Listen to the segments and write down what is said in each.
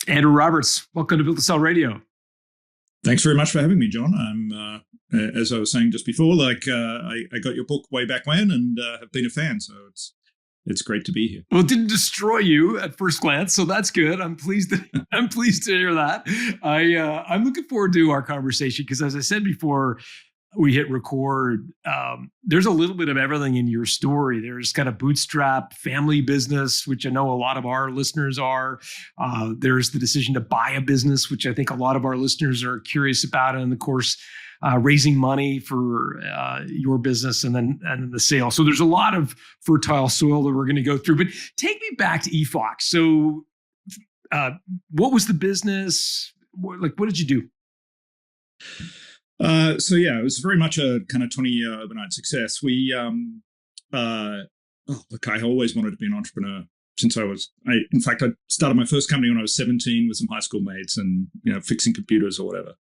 Andrew Roberts, welcome to Build to Sell Radio. Thanks very much for having me, John. As I was saying just before, I got your book way back when, and have been a fan. So it's great to be here. Well, it didn't destroy you at first glance, so that's good. I'm pleased to hear that. I'm looking forward to our conversation because, as I said before we hit record, there's a little bit of everything in your story. There's kind of bootstrap family business, which I know a lot of our listeners are. There's the decision to buy a business, which I think a lot of our listeners are curious about. And of course, raising money for your business and then the sale. So there's a lot of fertile soil that we're going to go through. But take me back to eFox. So what was the business? What did you do? It was very much a kind of 20-year overnight success. I always wanted to be an entrepreneur since I started my first company when I was 17 with some high school mates and, fixing computers or whatever.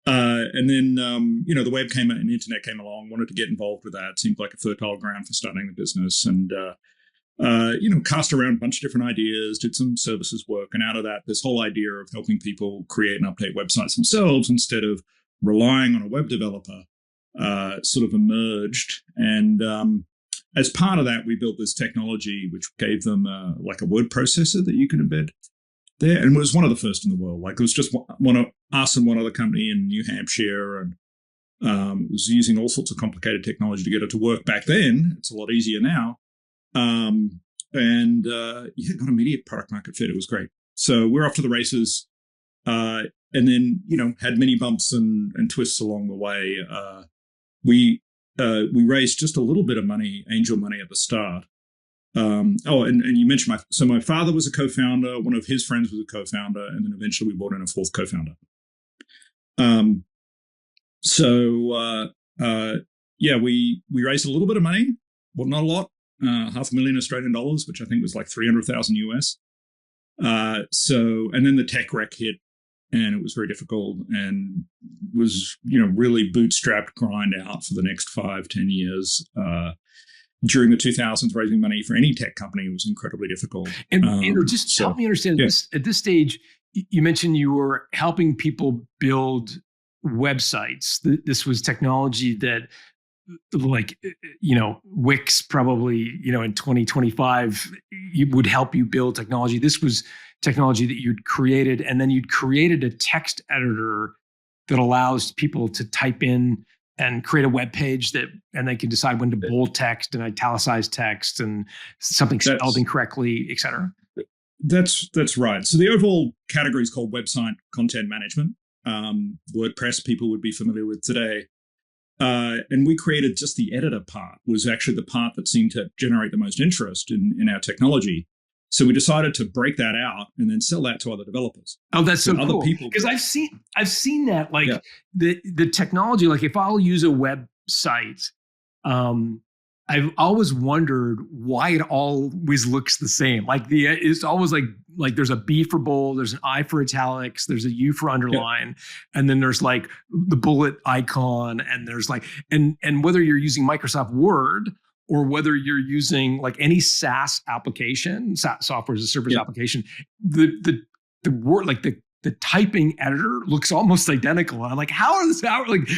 And then, the web came and the internet came along, wanted to get involved with that. It seemed like a fertile ground for starting the business and, cast around a bunch of different ideas, did some services work. And out of that, this whole idea of helping people create and update websites themselves instead of relying on a web developer sort of emerged. And as part of that, we built this technology which gave them like a word processor that you could embed there. And it was one of the first in the world. Like it was just one of us and one other company in New Hampshire, and was using all sorts of complicated technology to get it to work back then. It's a lot easier now. Got immediate product market fit. It was great. So we're off to the races. And then, had many bumps and twists along the way. We raised just a little bit of money, angel money at the start. And you mentioned my father was a co-founder. One of his friends was a co-founder, and then eventually we brought in a fourth co-founder. We raised a little bit of money, well, not a lot, $500,000 Australian dollars, which I think was like 300,000 US. And then the tech wreck hit. And it was very difficult and was, really bootstrapped grind out for the next 5-10 years. During the 2000s, raising money for any tech company was incredibly difficult. And Andrew, help me understand this. At this stage, you mentioned you were helping people build websites. This was technology that, Wix probably, in 2025, would help you build technology. This was technology that you'd created, and then you'd created a text editor that allows people to type in and create a web page and they can decide when to bold text and italicize text and something spelled incorrectly, et cetera. That's right. So the overall category is called website content management. WordPress people would be familiar with today. And we created just the editor part, was actually the part that seemed to generate the most interest in our technology. So we decided to break that out and then sell that to other developers. Oh, that's so other cool. people. Because I've seen that, the technology, like if I'll use a website, I've always wondered why it always looks the same. It's always like there's a B for bold, there's an I for italics, there's a U for underline, and then there's like the bullet icon, and there's and whether you're using Microsoft Word or whether you're using like any SaaS application, software as a service application, the word, like the typing editor looks almost identical. And I'm like,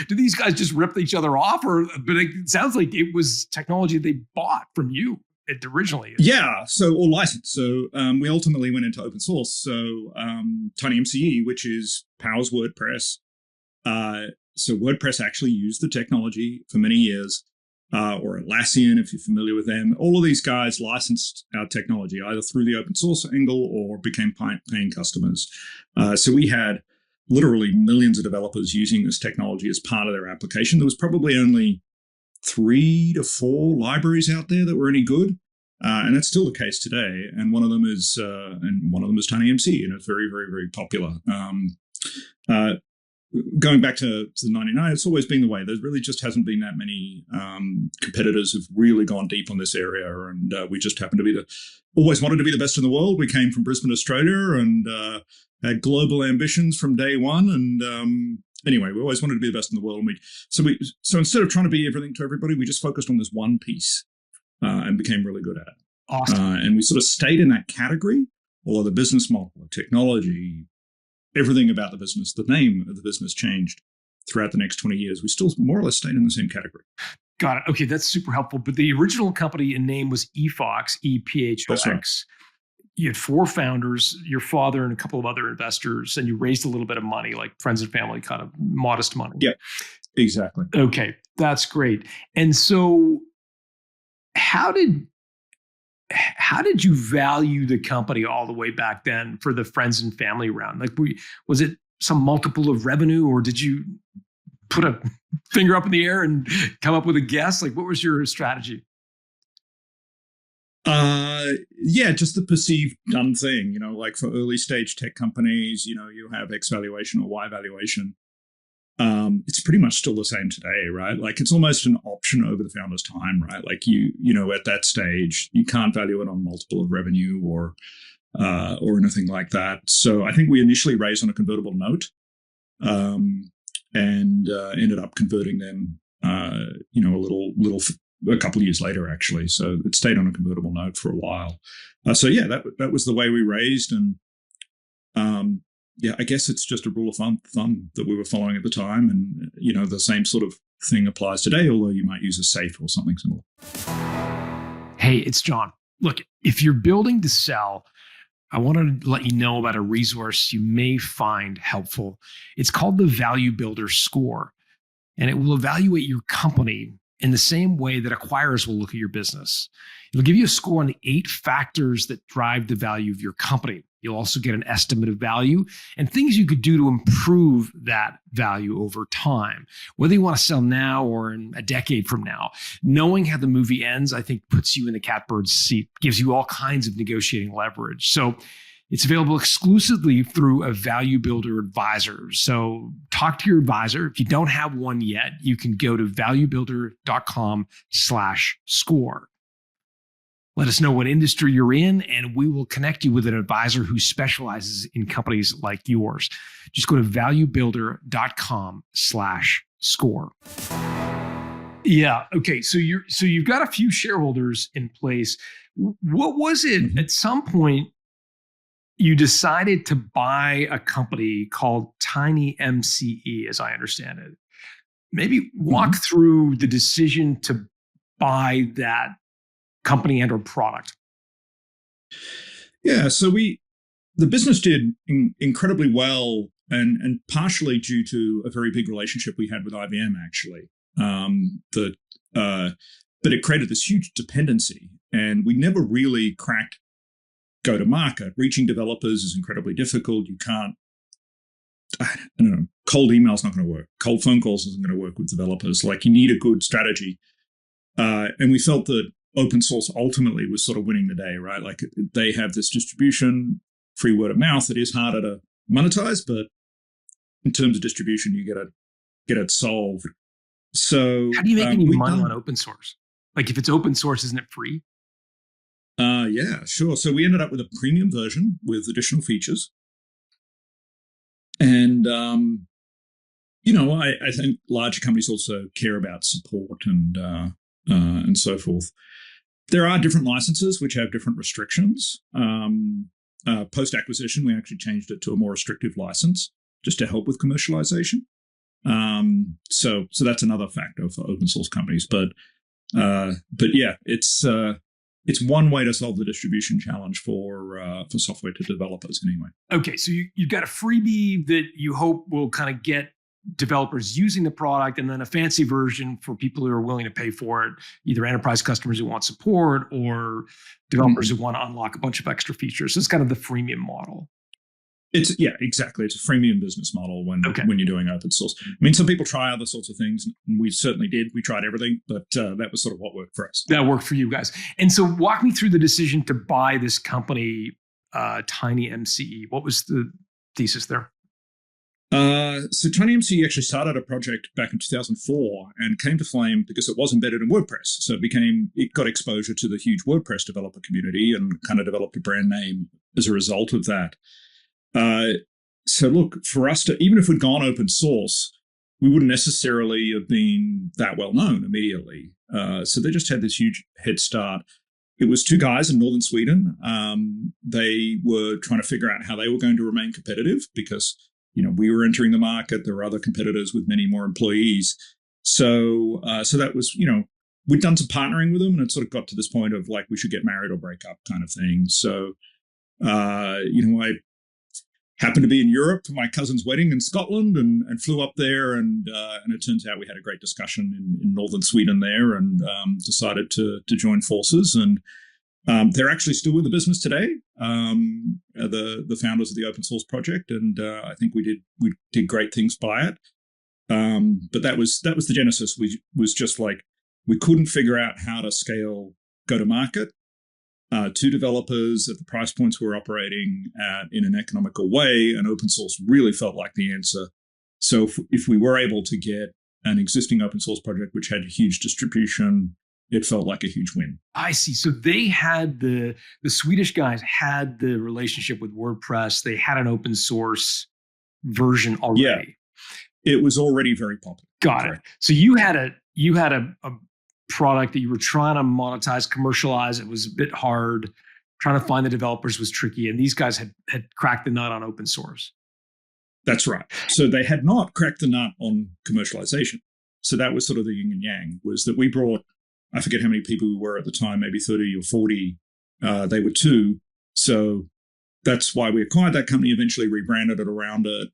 do these guys just rip each other off? But it sounds like it was technology they bought from you originally. Yeah, or licensed. So we ultimately went into open source. So TinyMCE, which powers WordPress. So WordPress actually used the technology for many years. Or Atlassian, if you're familiar with them. All of these guys licensed our technology either through the open source angle or became paying customers. So we had literally millions of developers using this technology as part of their application. There was probably only 3 to 4 libraries out there that were any good, and that's still the case today. And one of them is TinyMCE, and it's very, very, very popular. Going back to the 99, it's always been the way. There really just hasn't been that many competitors who've really gone deep on this area, and we just happen to always wanted to be the best in the world. We came from Brisbane, Australia, and had global ambitions from day one. And anyway, we always wanted to be the best in the world. And so instead of trying to be everything to everybody, we just focused on this one piece and became really good at it. Awesome. And we sort of stayed in that category although the business model, the technology, everything about the business, the name of the business changed throughout the next 20 years. We still more or less stayed in the same category. Got it. Okay, that's super helpful. But the original company and name was ePhox, EPHOX. That's right. You had 4 founders, your father and a couple of other investors, and you raised a little bit of money, like friends and family, kind of modest money. Yeah, exactly. Okay, that's great. And so how did you value the company all the way back then for the friends and family round? Like, was it some multiple of revenue, or did you put a finger up in the air and come up with a guess? Like, what was your strategy? Yeah, just the perceived done thing, like for early stage tech companies, you have X valuation or Y valuation. It's pretty much still the same today, right? Like it's almost an option over the founder's time, right? Like at that stage, you can't value it on multiple of revenue or anything like that. So I think we initially raised on a convertible note, and ended up converting them, a couple of years later, actually. So it stayed on a convertible note for a while. So yeah, that was the way we raised, and yeah, I guess it's just a rule of thumb that we were following at the time, and the same sort of thing applies today, although you might use a SAFE or something similar. Hey, it's John. Look, if you're building to sell, I want to let you know about a resource you may find helpful. It's called the Value Builder Score, and it will evaluate your company in the same way that acquirers will look at your business. It'll give you a score on the 8 factors that drive the value of your company. You'll also get an estimate of value and things you could do to improve that value over time. Whether you want to sell now or in a decade from now, knowing how the movie ends, I think puts you in the catbird's seat, gives you all kinds of negotiating leverage. So it's available exclusively through a Value Builder advisor. So talk to your advisor. If you don't have one yet, you can go to valuebuilder.com/score. Let us know what industry you're in, and we will connect you with an advisor who specializes in companies like yours. Just go to valuebuilder.com/score. Yeah. Okay. So you've got a few shareholders in place. What was it at some point you decided to buy a company called Tiny MCE, as I understand it? Maybe walk through the decision to buy that company and or product. Yeah, so the business did incredibly well, and partially due to a very big relationship we had with IBM, actually. But it created this huge dependency, and we never really cracked go to market. Reaching developers is incredibly difficult. You can't, I don't know, cold email's not going to work. Cold phone calls isn't going to work with developers. Like, you need a good strategy. And we felt that open source ultimately was sort of winning the day, right? Like, they have this distribution, free word of mouth. It is harder to monetize, but in terms of distribution, you get it solved. So how do you make any money on open source? Like, if it's open source, isn't it free? Yeah, sure. So we ended up with a premium version with additional features. And, I think larger companies also care about support and so forth. There are different licenses which have different restrictions. Post-acquisition, we actually changed it to a more restrictive license just to help with commercialization. So that's another factor for open source companies. But yeah, it's one way to solve the distribution challenge for software to developers anyway. Okay, so you've got a freebie that you hope will kind of get developers using the product, and then a fancy version for people who are willing to pay for it, either enterprise customers who want support or developers who want to unlock a bunch of extra features. So it's kind of the freemium model. Yeah, exactly. It's a freemium business model when you're doing open source. I mean, some people try other sorts of things, and we certainly did. We tried everything, but that was sort of what worked for us. That worked for you guys. And so walk me through the decision to buy this company, Tiny MCE. What was the thesis there? So Tiny MCE actually started a project back in 2004 and came to flame because it was embedded in WordPress. So it got exposure to the huge WordPress developer community and kind of developed a brand name as a result of that. So look, for us to, even if we'd gone open source, we wouldn't necessarily have been that well known immediately. So they just had this huge head start. it was two guys in northern Sweden. They were trying to figure out how they were going to remain competitive because, we were entering the market. There were other competitors with many more employees. So that was, we'd done some partnering with them, and it sort of got to this point of like, we should get married or break up kind of thing. So, I happened to be in Europe for my cousin's wedding in Scotland and flew up there. And it turns out we had a great discussion in northern Sweden there and decided to join forces. And they're actually still in the business today, the founders of the open source project. And I think we did great things by it. But that was the genesis. We was just like, we couldn't figure out how to scale go-to-market to developers at the price points we're operating at in an economical way, and open source really felt like the answer. So if we were able to get an existing open source project which had huge distribution, it felt like a huge win. I see. So they had the Swedish guys had the relationship with WordPress. They had an open source version already. Yeah, it was already very popular. Got it. So you had a product that you were trying to monetize, commercialize. It was a bit hard. Trying to find the developers was tricky, and these guys had cracked the nut on open source. That's right. So they had not cracked the nut on commercialization. So that was sort of the yin and yang, was that we brought, I forget how many people we were at the time, maybe 30 or 40. They were two. So that's why we acquired that company, eventually rebranded it around it,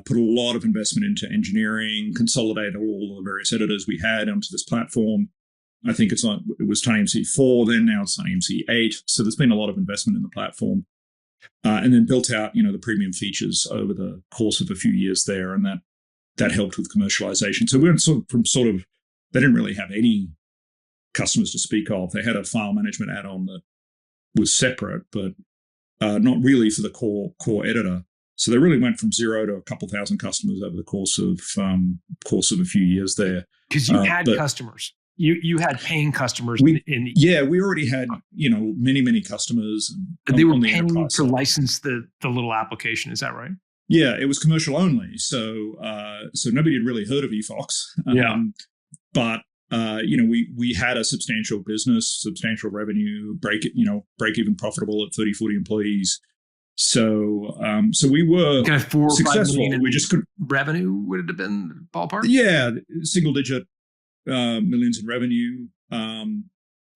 put a lot of investment into engineering, consolidated all the various editors we had onto this platform. I think it was TinyMC 4 then, now it's TinyMC 8. So there's been a lot of investment in the platform. And then built out, the premium features over the course of a few years there. And that helped with commercialization. So we went they didn't really have any customers to speak of. They had a file management add-on that was separate, but not really for the core editor. So they really went from zero to a couple thousand customers over the course of a few years there. Because you had customers. You had paying customers. We already had, many customers. And they were paying to license the little application. Is that right? Yeah, it was commercial only. So nobody had really heard of eFox. But we had a substantial business, substantial revenue, break even profitable at 30, 40 employees. So we were kind of 4 or successful. 5 million we just could revenue would it have been ballpark? Yeah, single digit millions in revenue.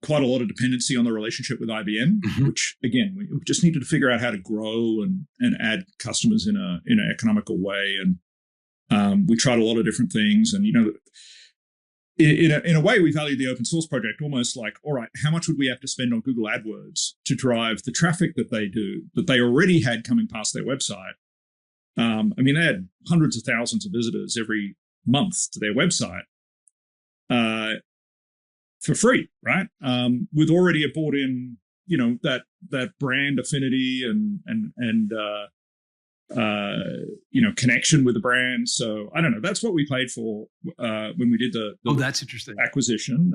Quite a lot of dependency on the relationship with IBM, which again we just needed to figure out how to grow and add customers in an economical way. And we tried a lot of different things. And in a way, we valued the open source project almost like, all right, how much would we have to spend on Google AdWords to drive the traffic that they already had coming past their website? They had hundreds of thousands of visitors every month to their website for free, right? With already a bought in, that brand affinity and connection with the brand. So I don't know. That's what we paid for when we did the that's interesting acquisition.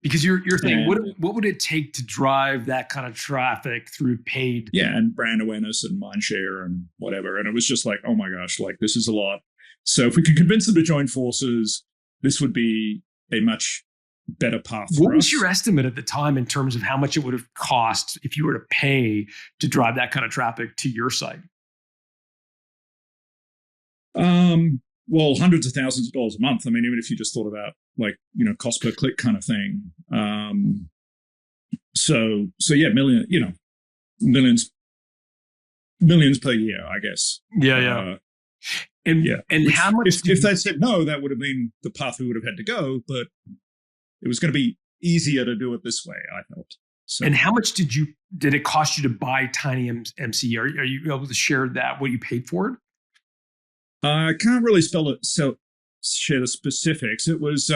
Because you're thinking, what would it take to drive that kind of traffic through paid? Yeah, and brand awareness and mind share and whatever. And it was just like, oh my gosh, like this is a lot. So if we could convince them to join forces, this would be a much better path for us. What was your estimate at the time in terms of how much it would have cost if you were to pay to drive that kind of traffic to your site? Well, hundreds of thousands of dollars a month. Even if you just thought about like, cost per click kind of thing. So yeah, millions per year, I guess. Yeah. And how much? If they said no, that would have been the path we would have had to go. But it was going to be easier to do it this way, I felt. So. And how much did it cost you to buy TinyMC? Are you able to share that, what you paid for it? I can't really share the specifics. It was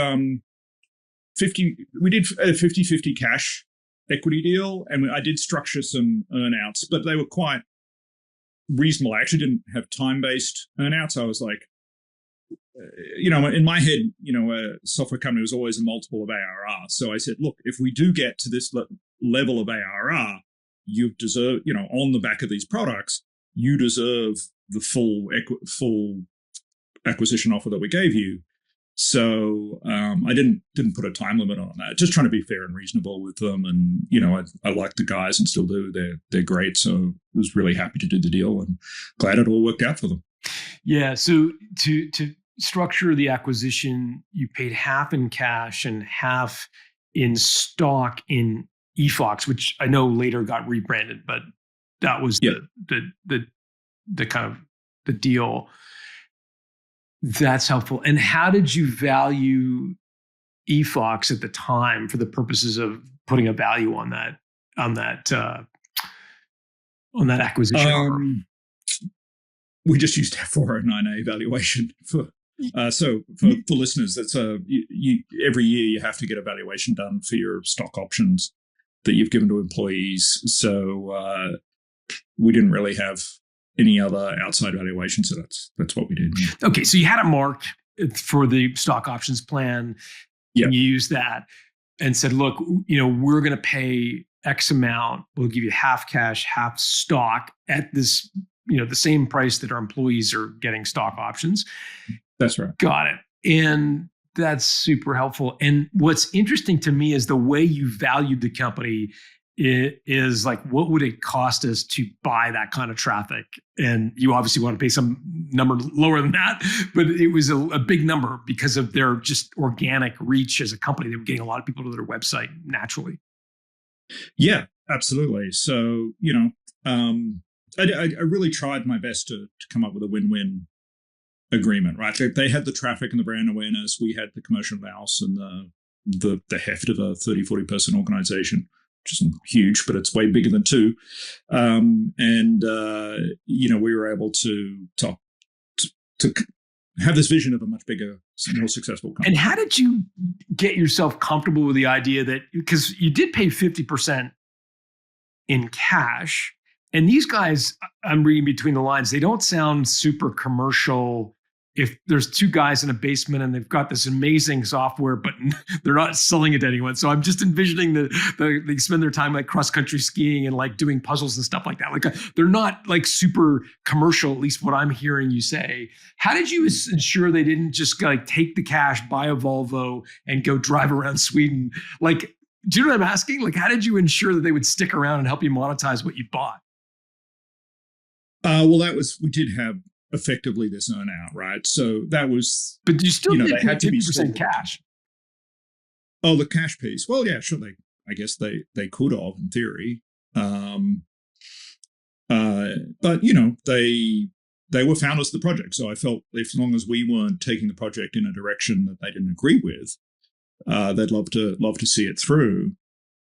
50. We did a 50-50 cash equity deal, and I did structure some earnouts, but they were quite reasonable. I actually didn't have time-based earnouts. I was like, in my head, a software company was always a multiple of ARR. So I said, look, if we do get to this level of ARR, you deserve, on the back of these products, you deserve the full acquisition offer that we gave you. So I didn't put a time limit on that. Just trying to be fair and reasonable with them. And I like the guys and still do. They're great. So I was really happy to do the deal and glad it all worked out for them. Yeah. So to structure the acquisition, you paid half in cash and half in stock in eFox, which I know later got rebranded, but that was the kind of the deal. That's helpful. And how did you value eFox at the time for the purposes of putting a value on that acquisition? We just used our 409A valuation for listeners. That's every year you have to get a valuation done for your stock options that you've given to employees. So we didn't really have any other outside valuation, so that's what we did. Yeah. Okay, so you had it marked for the stock options plan. Yeah. You used that and said, look, we're going to pay X amount. We'll give you half cash, half stock at this, the same price that our employees are getting stock options. That's right. Got it. And that's super helpful. And what's interesting to me is the way you valued the company is like, what would it cost us to buy that kind of traffic? And you obviously want to pay some number lower than that, but it was a big number because of their just organic reach as a company. They were getting a lot of people to their website naturally. Yeah, absolutely. So, I really tried my best to come up with a win-win agreement, right? They had the traffic and the brand awareness. We had the commercial mouse and the heft of a 30, 40 person organization, which isn't huge, but it's way bigger than two. We were able to have this vision of a much bigger, more successful company. And how did you get yourself comfortable with the idea that, because you did pay 50% in cash, and these guys, I'm reading between the lines, they don't sound super commercial. If there's two guys in a basement and they've got this amazing software, but they're not selling it to anyone. So I'm just envisioning that they spend their time like cross-country skiing and like doing puzzles and stuff like that. Like they're not like super commercial, at least what I'm hearing you say. How did you ensure they didn't just like take the cash, buy a Volvo and go drive around Sweden? Like, do you know what I'm asking? Like, how did you ensure that they would stick around and help you monetize what you bought? We did have effectively this earn out, right? So that was, but you still they had to be 50% cash. Oh, the cash piece. Well, yeah, sure. I guess they could have in theory. But they were founders of the project. So I felt as long as we weren't taking the project in a direction that they didn't agree with, they'd love to see it through.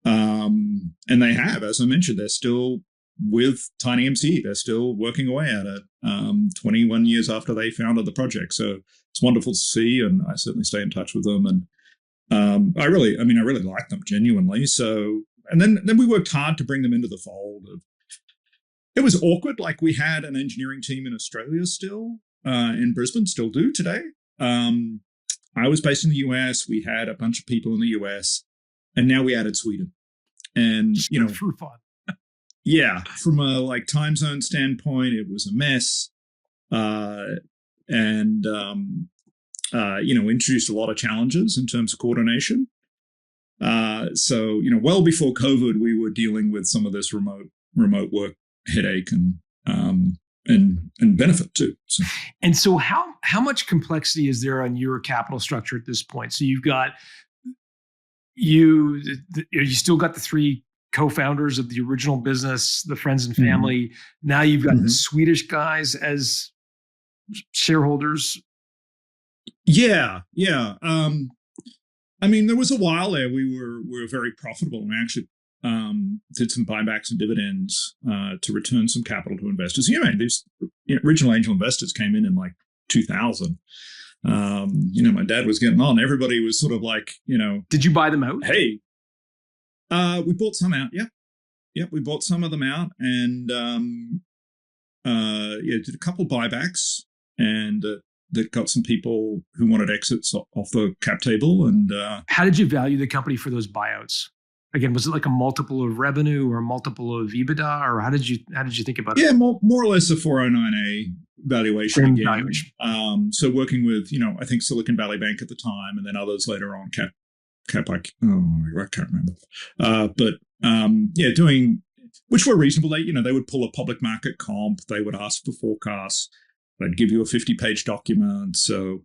And they have, as I mentioned, they're still with TinyMC. They're still working away at it 21 years after they founded the project. So it's wonderful to see, and I certainly stay in touch with them. And I really like them genuinely. So, and then we worked hard to bring them into the fold. It was awkward. Like we had an engineering team in Australia still, in Brisbane, still do today. I was based in the US. We had a bunch of people in the US, and now we added Sweden. And for fun. Yeah, from a time zone standpoint, it was a mess, introduced a lot of challenges in terms of coordination. So well before COVID, we were dealing with some of this remote work headache and benefit too. So. And so, how much complexity is there on your capital structure at this point? So you've got you still got the three co-founders of the original business, the friends and family. Mm-hmm. Now you've got the Swedish guys as shareholders. Yeah. There was a while there we were very profitable, and we actually did some buybacks and dividends to return some capital to investors. These original angel investors came in like 2000. My dad was getting on. Everybody was sort of like, Did you buy them out? Hey. We bought some out, yeah. Yeah, we bought some of them out and did a couple buybacks, and that got some people who wanted exits off the cap table. And how did you value the company for those buyouts? Again, was it like a multiple of revenue or a multiple of EBITDA, or how did you think about it? Yeah, more or less a 409A valuation Same again. valuation. So working with, I think Silicon Valley Bank at the time, and then others later on, I can't remember. Doing, which were reasonable. They would pull a public market comp. They would ask for forecasts. They'd give you a 50-page document. So,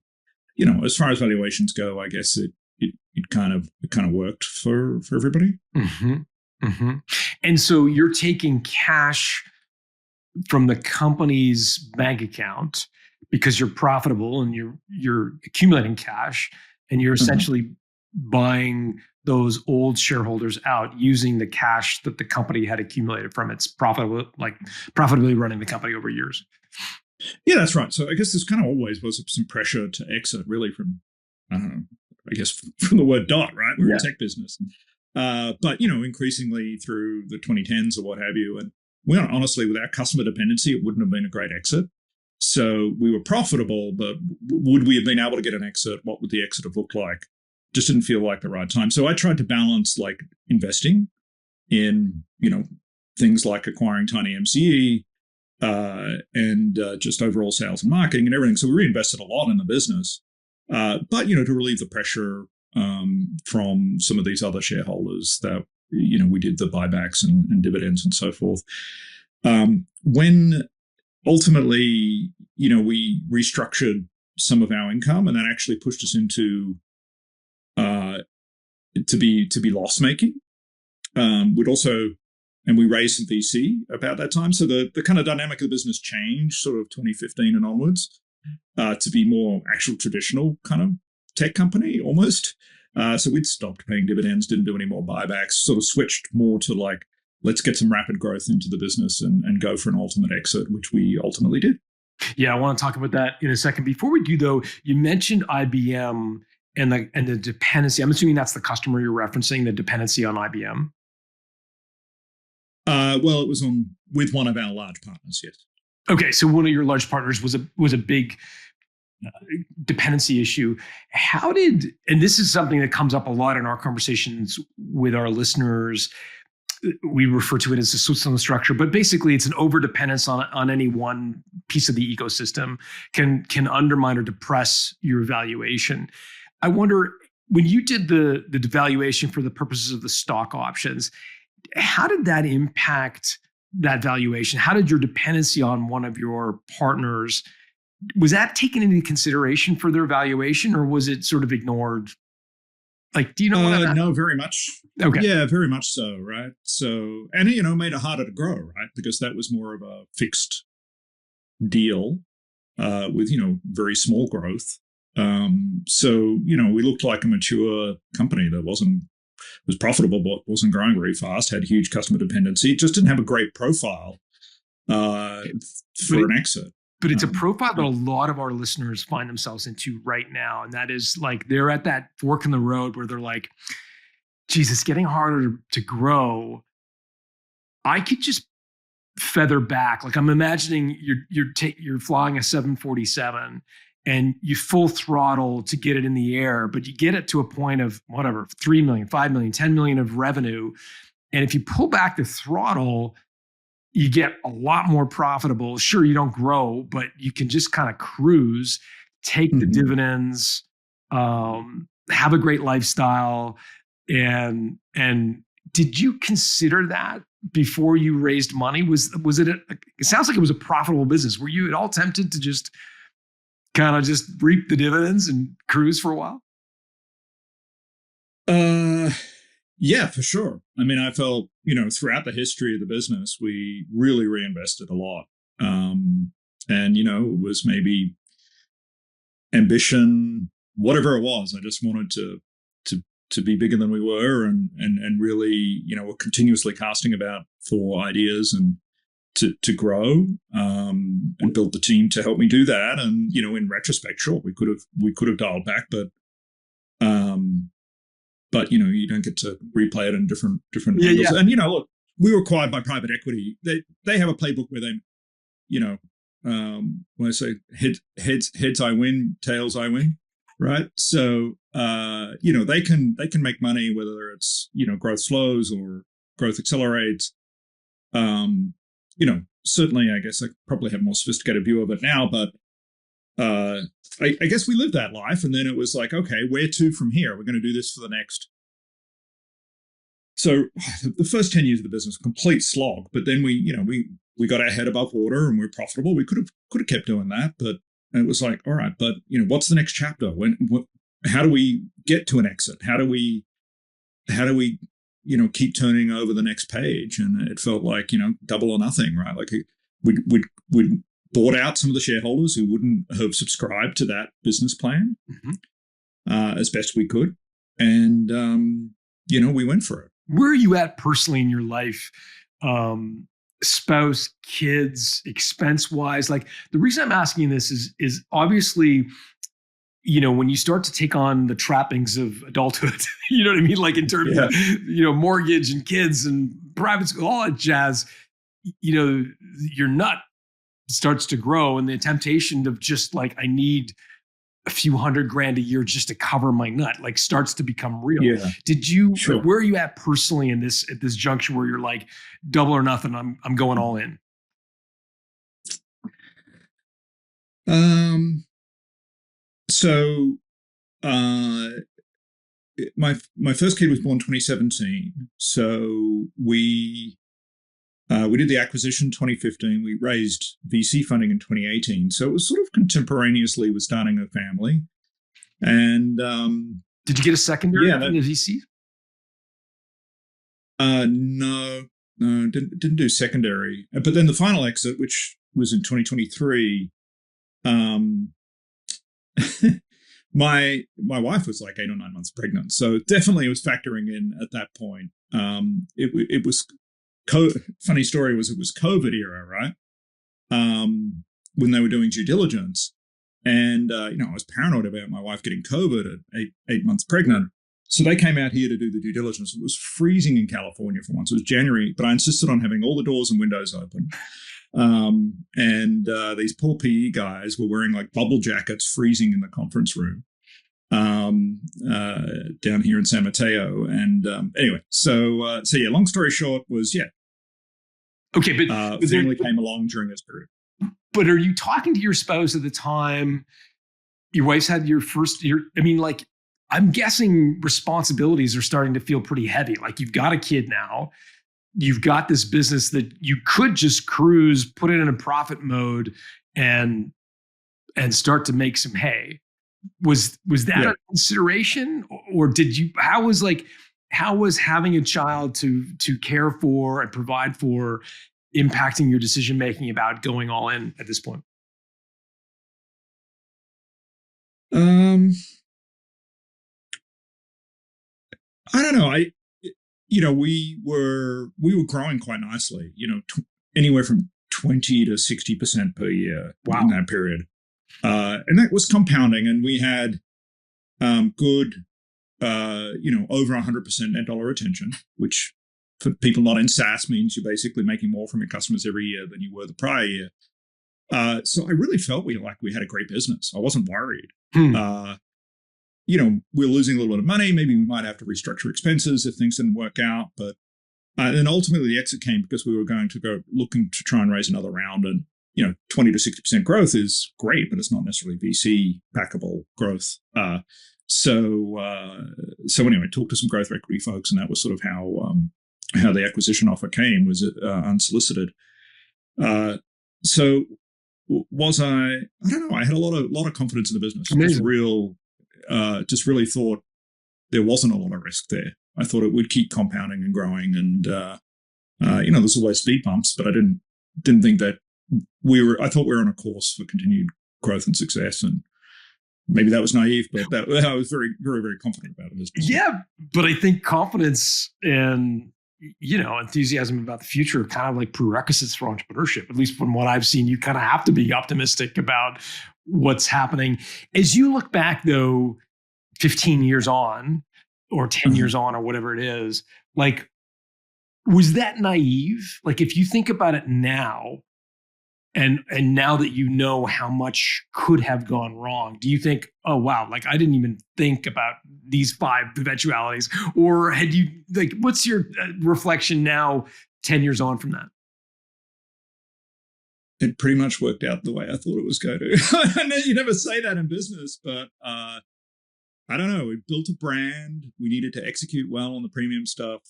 as far as valuations go, I guess it kind of worked for everybody. Mm-hmm. Mm-hmm. And so you're taking cash from the company's bank account because you're profitable and you're accumulating cash, and you're essentially buying those old shareholders out using the cash that the company had accumulated from its profitably running the company over years. Yeah, that's right. So I guess there's kind of always was some pressure to exit, really, from, I don't know, I guess from the word dot, right? We're a tech business. But, increasingly through the 2010s or what have you, and honestly, with our customer dependency, it wouldn't have been a great exit. So we were profitable, but would we have been able to get an exit? What would the exit have looked like? Just didn't feel like the right time. So I tried to balance like investing in, things like acquiring Tiny MCE and just overall sales and marketing and everything. So we reinvested a lot in the business, but, to relieve the pressure from some of these other shareholders that, we did the buybacks and dividends and so forth. When ultimately, we restructured some of our income, and that actually pushed us into to be loss making. We raised some VC about that time. So the kind of dynamic of the business changed sort of 2015 and onwards to be more actual traditional kind of tech company almost. So we'd stopped paying dividends, didn't do any more buybacks, sort of switched more to like, let's get some rapid growth into the business and go for an ultimate exit, which we ultimately did. Yeah, I want to talk about that in a second. Before we do, though, you mentioned IBM and the dependency. I'm assuming that's the customer you're referencing, the dependency on IBM. Well, it was with one of our large partners, yes. Okay, so one of your large partners was a big dependency issue. And this is something that comes up a lot in our conversations with our listeners. We refer to it as a Switzerland structure, but basically it's an overdependence on any one piece of the ecosystem can undermine or depress your valuation. I wonder, when you did the devaluation for the purposes of the stock options, how did that impact that valuation? How did your dependency on one of your partners, was that taken into consideration for their valuation, or was it sort of ignored? Like, do you know? No, very much. Okay. Yeah, very much so, right? So, and, made it harder to grow, right? Because that was more of a fixed deal with, very small growth. So, we looked like a mature company that was profitable, but wasn't growing very fast, had huge customer dependency. It just didn't have a great profile for an exit. But it's a profile that a lot of our listeners find themselves into right now. And that is like, they're at that fork in the road where they're like, geez, it's getting harder to grow. I could just feather back. Like, I'm imagining you're flying a 747 and you full throttle to get it in the air, but you get it to a point of whatever, 3 million, 5 million, 10 million of revenue. And if you pull back the throttle, you get a lot more profitable. Sure, you don't grow, but you can just kind of cruise, take the dividends, have a great lifestyle. And did you consider that before you raised money? Was it? It sounds like it was a profitable business. Were you at all tempted to just kind of just reap the dividends and cruise for a while? Yeah, for sure. I mean, I felt, throughout the history of the business, we really reinvested a lot. And, it was maybe ambition, whatever it was. I just wanted to be bigger than we were and really, we're continuously casting about for ideas and to grow and build the team to help me do that. And, in retrospect, sure, we could have dialed back, but you don't get to replay it in different angles. Yeah. And look, we were acquired by private equity. They have a playbook where they, when I say heads I win, tails I win, right? So they can make money whether it's growth slows or growth accelerates. certainly, I guess I probably have a more sophisticated view of it now, but I guess we lived that life, and then it was like, okay, where to from here? We're going to do this for the next. So the first 10 years of the business, complete slog, but then we got our head above water and we're profitable. We could have kept doing that, but it was like, all right, but what's the next chapter? How do we get to an exit? How do we keep turning over the next page? And it felt like, double or nothing, right? Like we'd bought out some of the shareholders who wouldn't have subscribed to that business plan as best we could. And, we went for it. Where are you at personally in your life? Spouse, kids, expense wise? Like, the reason I'm asking this is obviously, when you start to take on the trappings of adulthood, you know what I mean? Like in terms of, mortgage and kids and private school, all that jazz, your nut starts to grow, and the temptation of just like, I need a few $100,000 a year just to cover my nut, like, starts to become real. Yeah. Did you, Sure. where are you at personally at this juncture where you're like, double or nothing, I'm going all in? So my first kid was born 2017. So we did the acquisition 2015. We raised VC funding in 2018. So it was sort of contemporaneously with starting a family. And did you get a secondary in the VC? No, didn't do secondary. But then the final exit, which was in 2023, my wife was like 8 or 9 months pregnant. So definitely it was factoring in at that point. It was funny story was it was COVID era, right? When they were doing due diligence, and I was paranoid about my wife getting COVID at eight months pregnant. So they came out here to do the due diligence. It was freezing in California for once. It was January, but I insisted on having all the doors and windows open. And these poor PE guys were wearing like bubble jackets, freezing in the conference room down here in San Mateo. And anyway, so yeah, long story short was, okay, but family came along during this period. But are you talking to your spouse at the time your wife's had your first year? I mean, like, I'm guessing responsibilities are starting to feel pretty heavy. Like, you've got a kid now. You've got this business that you could just cruise, put it in a profit mode, and start to make some hay. Was that a consideration, or did you? How was having a child to care for and provide for impacting your decision making about going all in at this point? I don't know. We were growing quite nicely. Anywhere from 20 to 60% per year in that period, and that was compounding. And we had good, over 100% net dollar retention, which for people not in SaaS means you're basically making more from your customers every year than you were the prior year. So I really felt we had a great business. I wasn't worried. We're losing a little bit of money. Maybe we might have to restructure expenses if things didn't work out. But then ultimately the exit came because we were going to go looking to try and raise another round. And, 20 to 60% growth is great, but it's not necessarily VC backable growth. So anyway, talked to some growth equity folks, and that was sort of how the acquisition offer came, was unsolicited. So was I don't know. I had a lot of confidence in the business. Just really thought there wasn't a lot of risk there. I thought it would keep compounding and growing, and there's always speed bumps, but I didn't think that I thought we were on a course for continued growth and success. And maybe that was naive, but I was very, very, very confident about it. Yeah, but I think confidence and enthusiasm about the future are kind of like prerequisites for entrepreneurship. At least from what I've seen, you kind of have to be optimistic about what's happening. As you look back, though, 15 years on or 10 years on or whatever it is, like, was that naive? Like, if you think about it now, and now that you know how much could have gone wrong, do you think, oh, wow, like, I didn't even think about these 5 eventualities? Or had you, like, what's your reflection now 10 years on from that? it pretty much worked out the way I thought it was going to. I know you never say that in business, but I don't know. We built a brand. We needed to execute well on the premium stuff.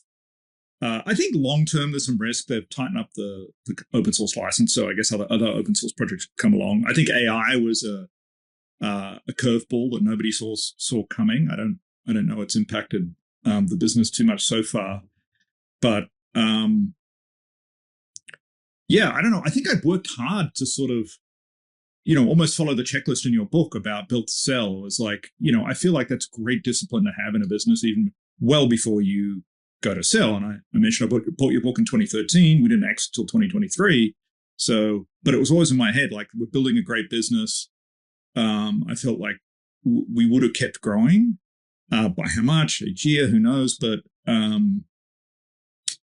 I think long term there's some risk. They've tightened up the open source license, so I guess other open source projects come along. I think AI was a curveball that nobody saw coming. I don't know it's impacted the business too much so far, but yeah, I don't know. I think I've worked hard to sort of, almost follow the checklist in your book about built to sell. It was like, I feel like that's great discipline to have in a business, even well before you go to sell. And I mentioned I bought your book in 2013. We didn't exit till 2023. So, but it was always in my head, like, we're building a great business. I felt like we would have kept growing. By how much each year, who knows? But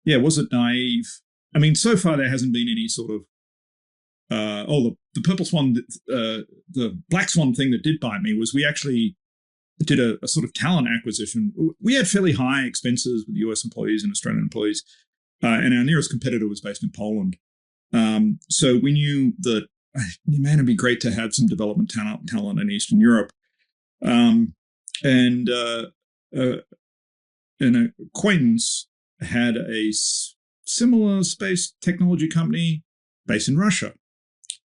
yeah, was it naive? I mean, so far there hasn't been any sort of the purple swan, the black swan thing that did bite me was we actually did a sort of talent acquisition. We had fairly high expenses with US employees and Australian employees, and our nearest competitor was based in Poland. So we knew that, man, it'd be great to have some development talent in Eastern Europe. And an acquaintance had a similar space technology company based in Russia.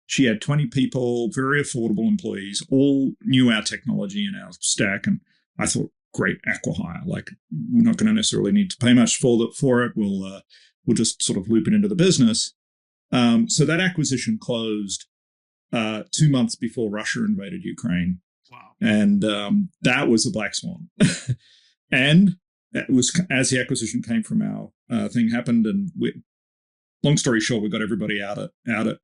She had 20 people, very affordable employees, all knew our technology and our stack. And I thought, great, acqui-hire. Like, we're not going to necessarily need to pay much for it. We'll just sort of loop it into the business. So that acquisition closed 2 months before Russia invaded Ukraine. Wow. And that was a black swan. And it was as the acquisition came from our thing happened, and long story short, we got everybody out of Russia,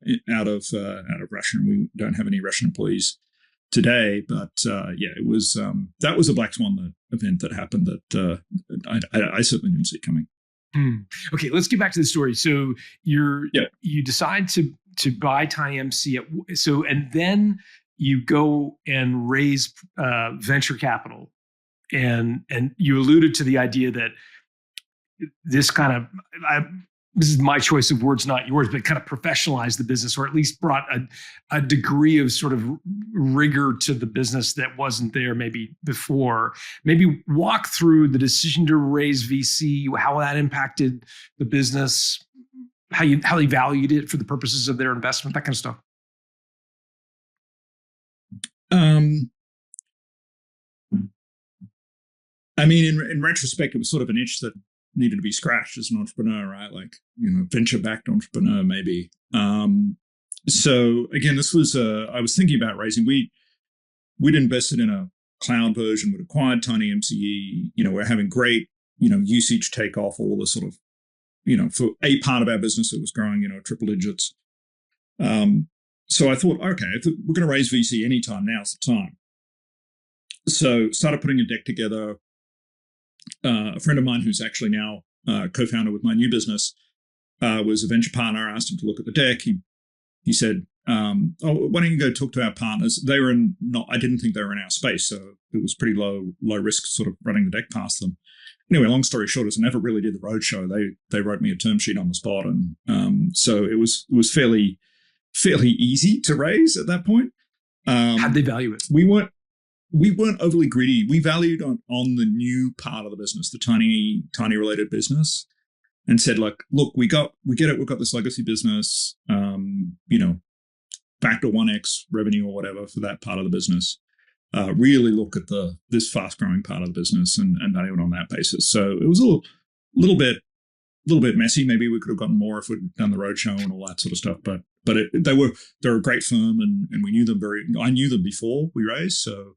and we don't have any Russian employees today. But yeah, it was that was a black swan event that happened that I certainly didn't see coming. Okay, let's get back to the story. So you decide to buy TinyMC and then you go and raise venture capital, and you alluded to the idea that this kind of this is my choice of words, not yours, but kind of professionalized the business, or at least brought a degree of sort of rigor to the business that wasn't there maybe before. Maybe walk through the decision to raise VC, how that impacted the business, how they valued it for the purposes of their investment, that kind of stuff. I mean, in retrospect, it was sort of an itch that needed to be scratched as an entrepreneur, right? Like, venture-backed entrepreneur, maybe. So again, this was, I was thinking about raising, we'd invested in a cloud version, we'd acquired TinyMCE, we're having great, usage take off, all the sort of, for a part of our business that was growing, triple digits. So I thought, okay, if we're going to raise VC anytime, now's the time. So started putting a deck together. A friend of mine who's actually now co-founder with my new business was a venture partner. I asked him to look at the deck. He said, why don't you go talk to our partners? They were I didn't think they were in our space, so it was pretty low risk sort of running the deck past them. Anyway, long story short, as I never really did the roadshow, they wrote me a term sheet on the spot, and so it was fairly easy to raise at that point. How'd they value it? We weren't overly greedy. We valued on the new part of the business, the tiny related business, and said, like, look, we get it. We've got this legacy business, factor 1x revenue or whatever for that part of the business. Really look at this fast growing part of the business and value it on that basis. So it was a little bit messy. Maybe we could have gotten more if we'd done the roadshow and all that sort of stuff. But they're a great firm, and we knew them I knew them before we raised, so.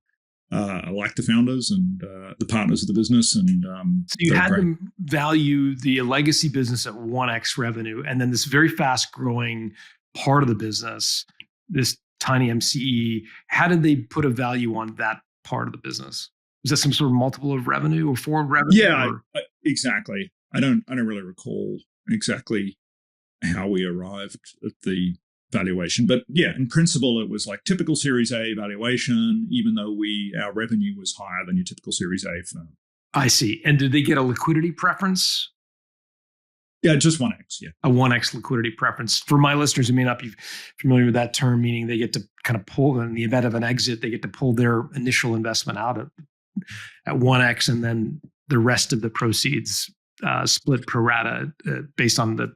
I like the founders and the partners of the business, and so you had them value the legacy business at 1x revenue, and then this very fast growing part of the business, this TinyMCE. How did they put a value on that part of the business? Was that some sort of multiple of revenue or forward revenue? Yeah, exactly. I don't really recall exactly how we arrived at the valuation, but yeah, in principle, it was like typical Series A valuation, even though our revenue was higher than your typical Series A firm. I see. And did they get a liquidity preference? Yeah, just 1x. Yeah. A 1x liquidity preference. For my listeners who may not be familiar with that term, meaning they get to kind of pull, in the event of an exit, they get to pull their initial investment out at 1x, and then the rest of the proceeds split pro rata based on the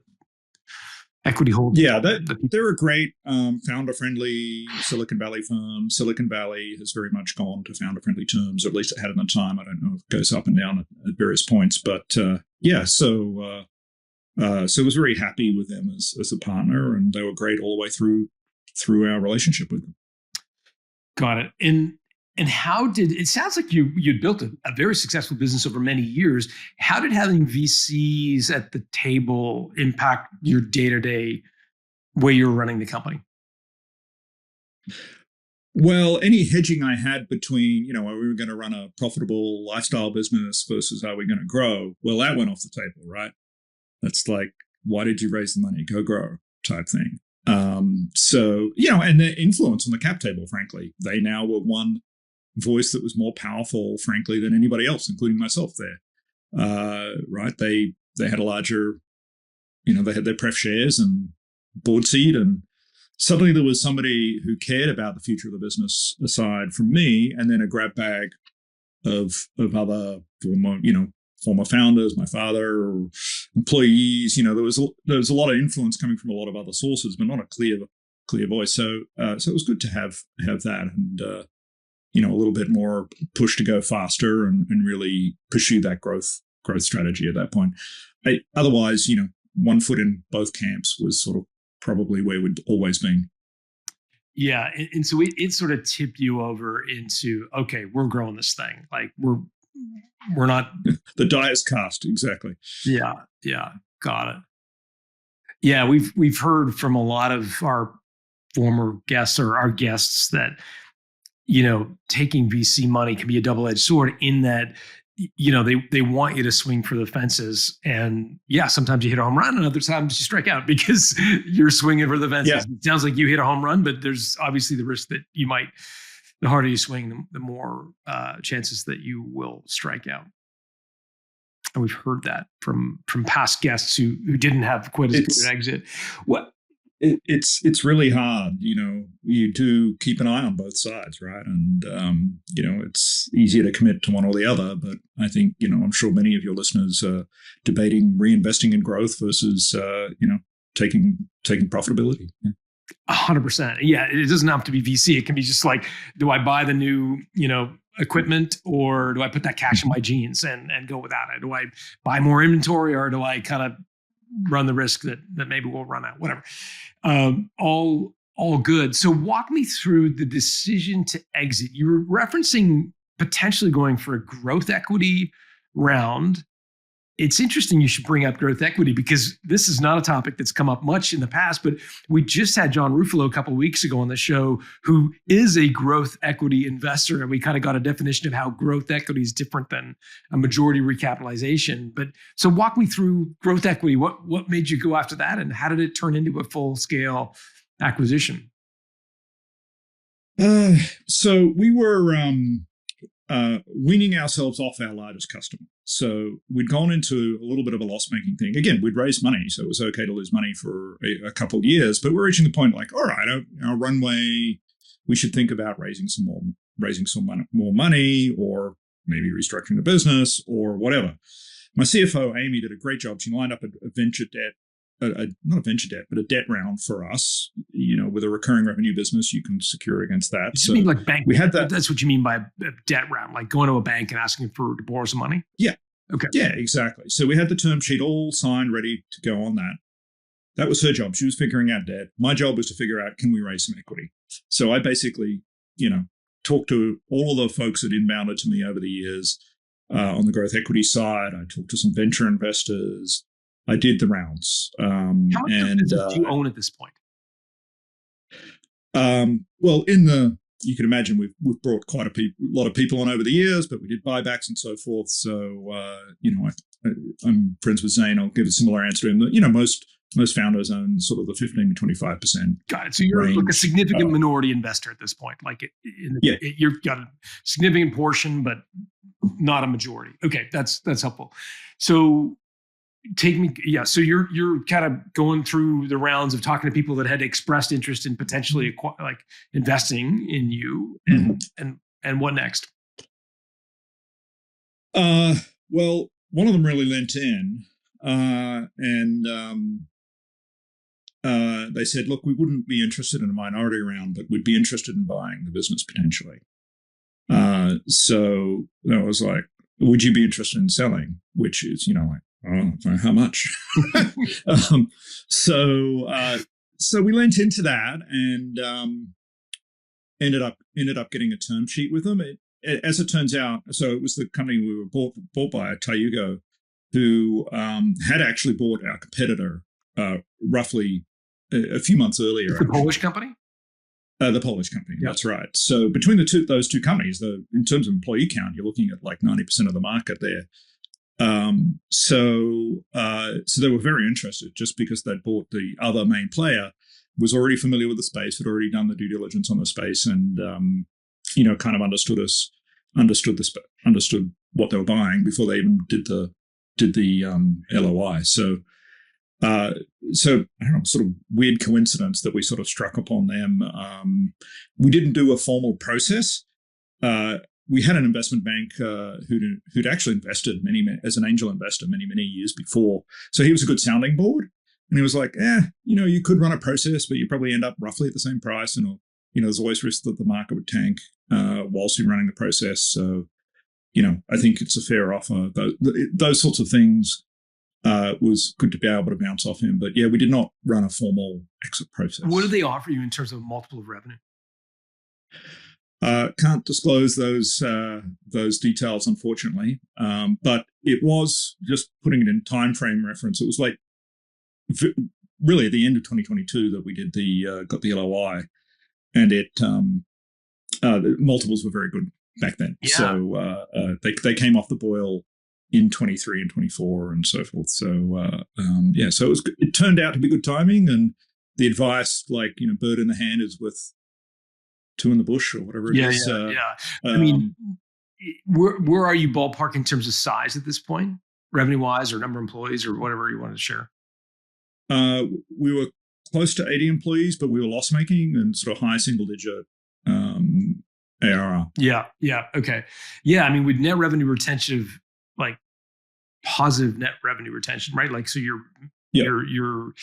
equity holders. Yeah, they're a great founder-friendly Silicon Valley firm. Silicon Valley has very much gone to founder-friendly terms, or at least it had in the time. I don't know if it goes up and down at various points, but so I was very happy with them as a partner, and they were great all the way through our relationship with them. Got it. And how did it sounds like you'd built a very successful business over many years. How did having VCs at the table impact your day-to-day way you were running the company? Well, any hedging I had between, are we going to run a profitable lifestyle business versus are we going to grow? Well, that went off the table, right? That's like, why did you raise the money? Go grow type thing. So, and the influence on the cap table, frankly, they now were one voice that was more powerful, frankly, than anybody else, including myself there. Right. They had a larger, they had their pref shares and board seat, and suddenly there was somebody who cared about the future of the business aside from me, and then a grab bag of other former founders, my father, employees. There was a lot of influence coming from a lot of other sources, but not a clear voice. So it was good to have that, and a little bit more push to go faster and really pursue that growth strategy at that point. Otherwise, one foot in both camps was sort of probably where we'd always been. Yeah, and so it sort of tipped you over into, okay, we're growing this thing. Like we're not. The die is cast, exactly. Yeah, got it. Yeah, we've heard from a lot of our former guests or our guests that taking VC money can be a double-edged sword in that they want you to swing for the fences, and sometimes you hit a home run and other times you strike out because you're swinging for the fences. Yeah. It sounds like you hit a home run, but there's obviously the risk that you might. The harder you swing, the more chances that you will strike out. And we've heard that from past guests who didn't have quite as good an exit. It's really hard. You do keep an eye on both sides, right? And it's easier to commit to one or the other. But I think I'm sure many of your listeners are debating reinvesting in growth versus taking profitability. Yeah. 100%. Yeah, it doesn't have to be VC. It can be just like, do I buy the new, equipment, or do I put that cash in my jeans and go without it? Do I buy more inventory, or do I kind of run the risk that maybe we'll run out? Whatever. All good. So walk me through the decision to exit. You were referencing potentially going for a growth equity round. It's interesting you should bring up growth equity because this is not a topic that's come up much in the past, but we just had John Ruffalo a couple of weeks ago on the show, who is a growth equity investor. And we kind of got a definition of how growth equity is different than a majority recapitalization. But so walk me through growth equity. What made you go after that, and how did it turn into a full scale acquisition? So we were weaning ourselves off our largest customer. So we'd gone into a little bit of a loss-making thing. Again, we'd raised money, so it was okay to lose money for a couple of years. But we're reaching the point like, all right, our runway, we should think about raising some more money, or maybe restructuring the business or whatever. My CFO, Amy, did a great job. She lined up a venture debt, not a venture debt, but a debt round for us. With a recurring revenue business, you can secure against that. So you mean like bank? We had that. That's what you mean by a debt round, like going to a bank and asking to borrow some money? Yeah. Okay. Yeah, exactly. So we had the term sheet all signed, ready to go on that. That was her job. She was figuring out debt. My job was to figure out, can we raise some equity? So I basically, talked to all of the folks that inbounded to me over the years on the growth equity side. I talked to some venture investors. I did the rounds. How much do you own at this point? Well, you can imagine we've brought quite a lot of people on over the years, but we did buybacks and so forth. So, I'm friends with Zane. I'll give a similar answer to him. Most founders own sort of the 15 to 25%. Got it. So you're range. Like a significant minority investor at this point. Like you've got a significant portion, but not a majority. Okay, that's helpful. So take me, yeah. So you're kind of going through the rounds of talking to people that had expressed interest in potentially like investing in you, and what next? Well, one of them really lent in, and they said, "Look, we wouldn't be interested in a minority round, but we'd be interested in buying the business potentially." So I was like, "Would you be interested in selling?" Which is, like, oh, how much? um, so we lent into that and ended up getting a term sheet with them. As it turns out, so it was the company we were bought by, Tayugo, who had actually bought our competitor roughly a few months earlier. The Polish company? The Polish company, yep. That's right. So between those two companies, in terms of employee count, you're looking at like 90% of the market there. So they were very interested, just because they'd bought the other main player, was already familiar with the space, had already done the due diligence on the space, and kind of understood what they were buying before they even did the LOI. So I don't know, sort of weird coincidence that we sort of struck upon them. We didn't do a formal process. We had an investment bank who'd actually invested as an angel investor many years before. So he was a good sounding board, and he was like, you could run a process, but you probably end up roughly at the same price, and there's always risk that the market would tank whilst you're running the process. So I think it's a fair offer. Those sorts of things. Was good to be able to bounce off him. But yeah, we did not run a formal exit process. What did they offer you in terms of multiple of revenue? Can't disclose those details, unfortunately. But it was, just putting it in time frame reference, it was like really at the end of 2022 that we did got the LOI, and the multiples were very good back then. Yeah. So they came off the boil in 23 and 24 and so forth. So so it turned out to be good timing, and the advice, like, bird in the hand is worth two in the bush, or whatever it is. I mean, where are you ballpark in terms of size at this point, revenue wise, or number of employees, or whatever you wanted to share? We were close to 80 employees, but we were loss making and sort of high single digit ARR. Yeah. Okay. Yeah. I mean, with net revenue retention of like positive net revenue retention, right? Like, so you're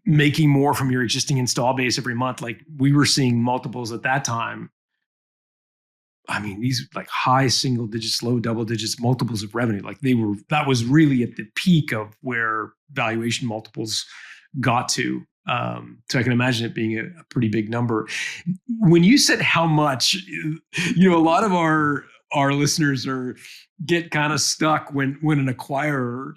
making more from your existing install base every month. Like, we were seeing multiples at that time. I mean, these like high single digits, low double digits multiples of revenue. Like, that was really at the peak of where valuation multiples got to. So I can imagine it being a pretty big number. When you said how much, a lot of our listeners get kind of stuck when an acquirer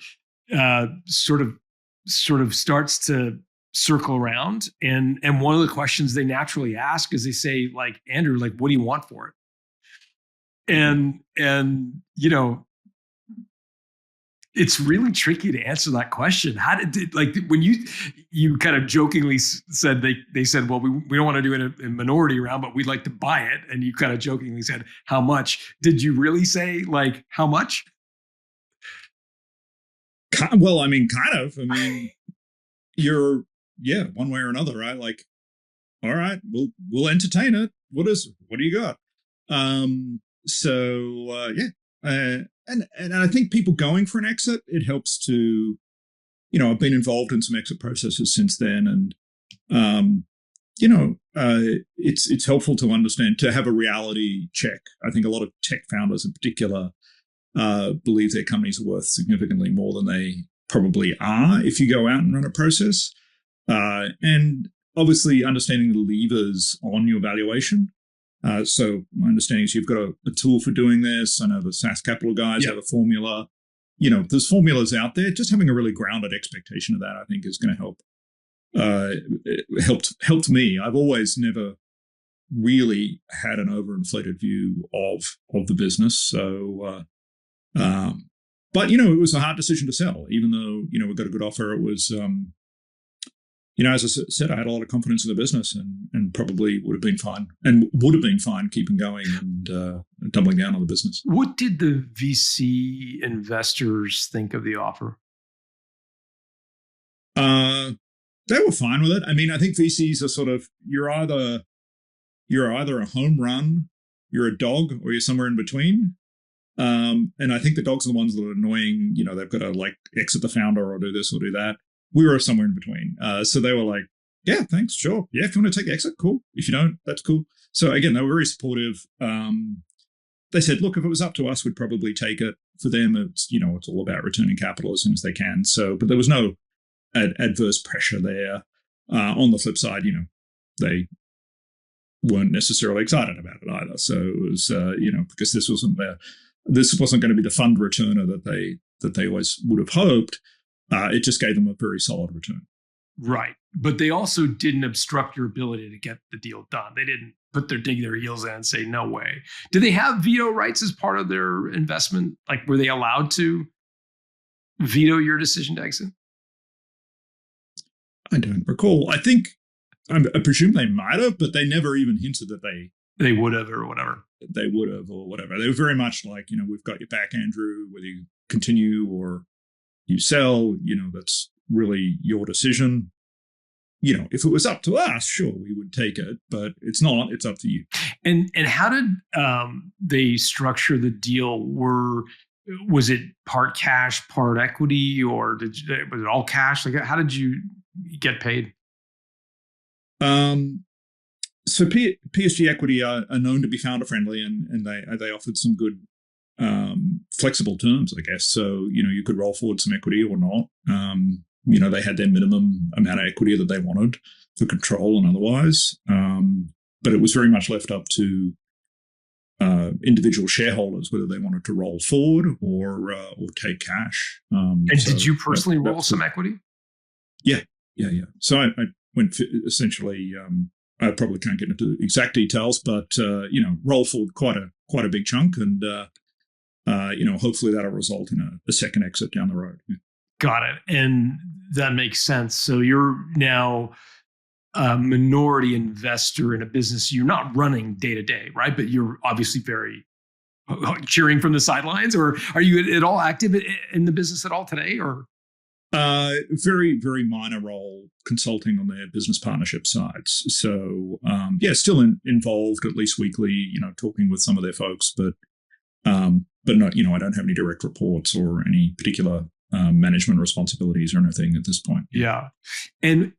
sort of starts to circle around, and one of the questions they naturally ask is, they say, like, Andrew, like, what do you want for it? And it's really tricky to answer that question. How did, like, when you kind of jokingly said, they said, well, we don't want to do it in a minority round, but we'd like to buy it. And you kind of jokingly said, how much? Did you really say, like, how much? Well, I mean, kind of. I mean, you're, one way or another, right? Like, all right, we'll entertain it. What do you got? And I think people going for an exit, it helps to, I've been involved in some exit processes since then, and it's helpful to understand, to have a reality check. I think a lot of tech founders, in particular, believe their companies are worth significantly more than they probably are if you go out and run a process. And obviously, understanding the levers on your valuation. So my understanding is you've got a tool for doing this. I know the SaaS Capital guys have a formula. There's formulas out there. Just having a really grounded expectation of that, I think, is going to help. Helped me. I've always never really had an overinflated view of the business. So, but it was a hard decision to sell, even though we got a good offer. It was. As I said, I had a lot of confidence in the business, and probably would have been fine keeping going and doubling down on the business. What did the VC investors think of the offer? Uh, they were fine with it. I mean, I think VCs are sort of you're either a home run, you're a dog, or you're somewhere in between. And I think the dogs are the ones that are annoying. You know, they've got to like exit the founder or do this or do that. We were somewhere in between. So they were like, yeah, thanks, sure. Yeah, if you want to take the exit, cool. If you don't, that's cool. So again, they were very supportive. They said, look, if it was up to us, we'd probably take it. For them, it's all about returning capital as soon as they can. So, but there was no adverse pressure there. On the flip side, they weren't necessarily excited about it either. So it was, because this wasn't going to be the fund returner that they always would have hoped. It just gave them a very solid return. Right. But they also didn't obstruct your ability to get the deal done. They didn't dig their heels in and say, no way. Do they have veto rights as part of their investment? Like, were they allowed to veto your decision to exit? I don't recall. I presume they might have, but they never even hinted that they would have or whatever. They would have or whatever. They were very much like, we've got your back, Andrew, whether you continue or you sell, that's really your decision. If it was up to us, sure, we would take it, but it's not. It's up to you. And how did they structure the deal? Was it part cash, part equity, or was it all cash? Like, how did you get paid? So PSG Equity are known to be founder friendly, and they offered some good flexible terms, I guess. So you could roll forward some equity or not. They had their minimum amount of equity that they wanted for control and otherwise. But it was very much left up to individual shareholders whether they wanted to roll forward or take cash. And did you personally roll some equity? Yeah. So I went essentially. I probably can't get into exact details, but roll forward quite a big chunk, and hopefully that'll result in a second exit down the road. Yeah. Got it. And that makes sense. So you're now a minority investor in a business you're not running day to day, right? But you're obviously very cheering from the sidelines. Or are you at all active in the business at all today? Or very, very minor role consulting on their business partnership sides. So still involved at least weekly, talking with some of their folks, but not, I don't have any direct reports or any particular management responsibilities or anything at this point. Yeah. And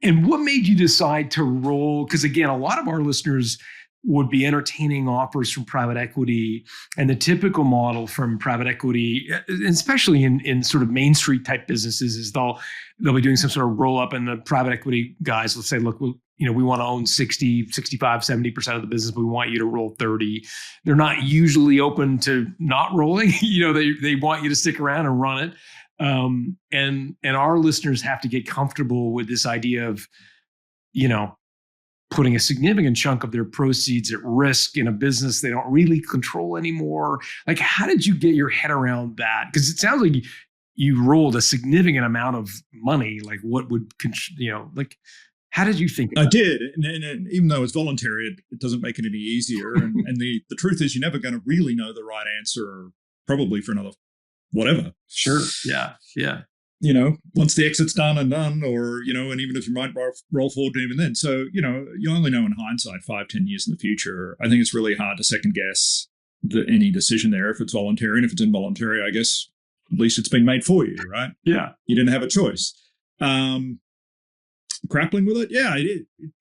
what made you decide to roll? Because again, a lot of our listeners would be entertaining offers from private equity, and the typical model from private equity, especially in sort of Main Street type businesses, is they'll be doing some sort of roll up, and the private equity guys will say, look, we want to own 60, 65, 70% of the business, but we want you to roll 30. They're not usually open to not rolling. They want you to stick around and run it. And our listeners have to get comfortable with this idea of, putting a significant chunk of their proceeds at risk in a business they don't really control anymore. Like, how did you get your head around that? Because it sounds like you rolled a significant amount of money. Like, what would, how did you think about I did. And even though it's voluntary, it doesn't make it any easier. And the truth is, you're never going to really know the right answer, probably for another whatever. Sure. Yeah. Once the exit's done, or, and even if you might roll forward even then. So, you only know in hindsight 5-10 years in the future. I think it's really hard to second guess any decision there if it's voluntary. And if it's involuntary, I guess at least it's been made for you, right? Yeah. You didn't have a choice. Grappling with it, yeah,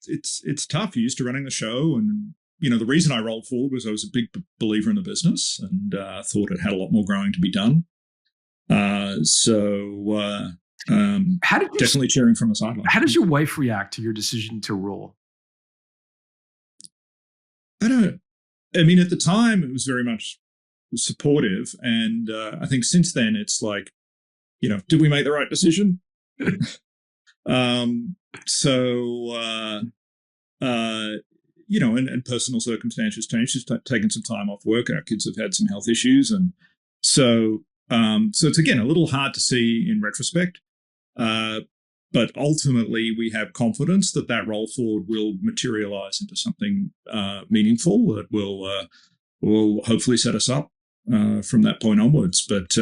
it's tough. You're used to running the show, and the reason I rolled forward was I was a big believer in the business and thought it had a lot more growing to be done. Definitely cheering from the sidelines. How does your wife react to your decision to roll? At the time, it was very much supportive, and I think since then it's like, did we make the right decision? And personal circumstances changed. She's taken some time off work. Our kids have had some health issues, and so it's again a little hard to see in retrospect. But ultimately, we have confidence that roll forward will materialize into something meaningful that will hopefully set us up from that point onwards. But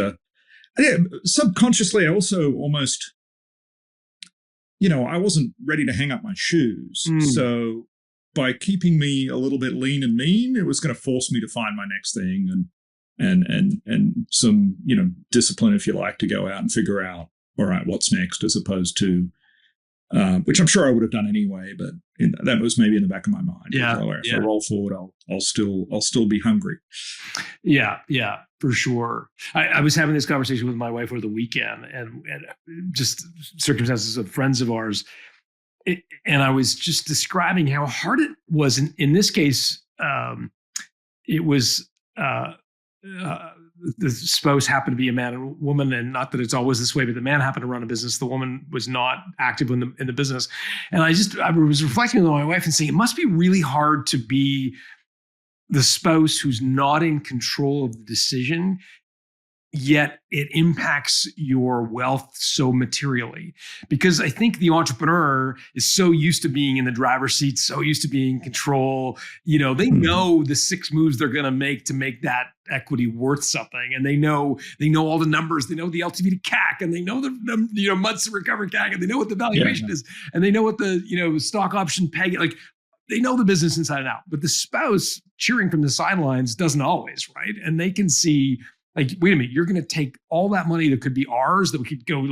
subconsciously, I also almost I wasn't ready to hang up my shoes. So by keeping me a little bit lean and mean, it was going to force me to find my next thing and some, discipline, if you like, to go out and figure out, all right, what's next, as opposed to, which I'm sure I would have done anyway, but that was maybe in the back of my mind. Yeah. If I roll forward, I'll still be hungry. Yeah, for sure. I was having this conversation with my wife over the weekend, and just circumstances of friends of ours, and I was just describing how hard it was. In this case, it was the spouse happened to be a man and woman, and not that it's always this way, but the man happened to run a business. The woman was not active in the business. And I was reflecting with my wife and saying, it must be really hard to be the spouse who's not in control of the decision, yet it impacts your wealth so materially. Because I think the entrepreneur is so used to being in the driver's seat, so used to being in control. They know the 6 moves they're going to make that equity worth something. And they know all the numbers. They know the LTV to CAC, and they know the months to recover CAC, and they know what the valuation is, and they know what the stock option peg. Like, they know the business inside and out. But the spouse cheering from the sidelines doesn't always, right? And they can see, like, wait a minute, you're going to take all that money that could be ours, that we could go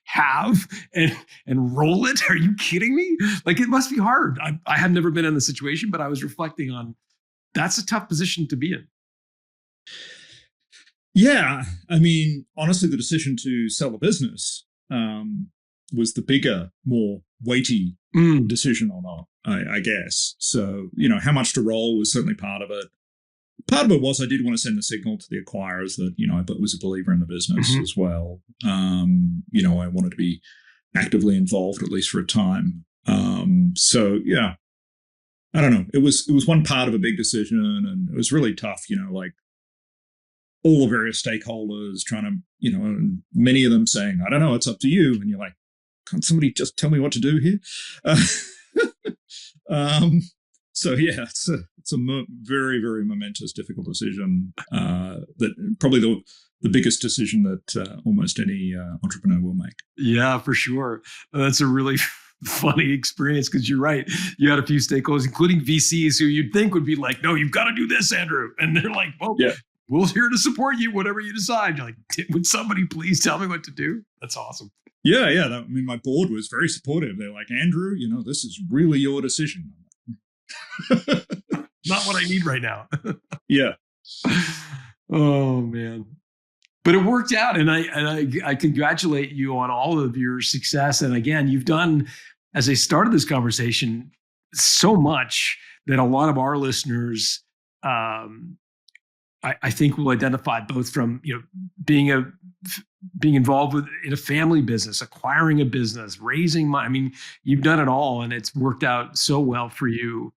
have and roll it? Are you kidding me? Like, it must be hard. I have never been in the situation, but I was reflecting on, that's a tough position to be in. Yeah. I mean, honestly, the decision to sell the business was the bigger, more weighty decision or not, I guess. So, how much to roll was certainly part of it. Part of it was I did want to send a signal to the acquirers that, I was a believer in the business as well. I wanted to be actively involved, at least for a time. So, yeah, I don't know. It was one part of a big decision, and it was really tough, like all the various stakeholders trying to, and many of them saying, I don't know, it's up to you. And you're like, can't somebody just tell me what to do here? So yeah, it's a very, very momentous, difficult decision. That probably the biggest decision that almost any entrepreneur will make. Yeah, for sure. That's a really funny experience, because you're right. You had a few stakeholders, including VCs, who you'd think would be like, "No, you've got to do this, Andrew," and they're like, "Well, yeah, we're here to support you, whatever you decide." You're like, "Would somebody please tell me what to do?" That's awesome. Yeah. I mean, my board was very supportive. They're like, "Andrew, this is really your decision." Not what I need right now. Yeah. Oh man. But it worked out, and I congratulate you on all of your success. And again, you've done, as I started this conversation, so much that a lot of our listeners, I think, will identify, both from being involved in a family business, acquiring a business, raising money. I mean, you've done it all, and it's worked out so well for you.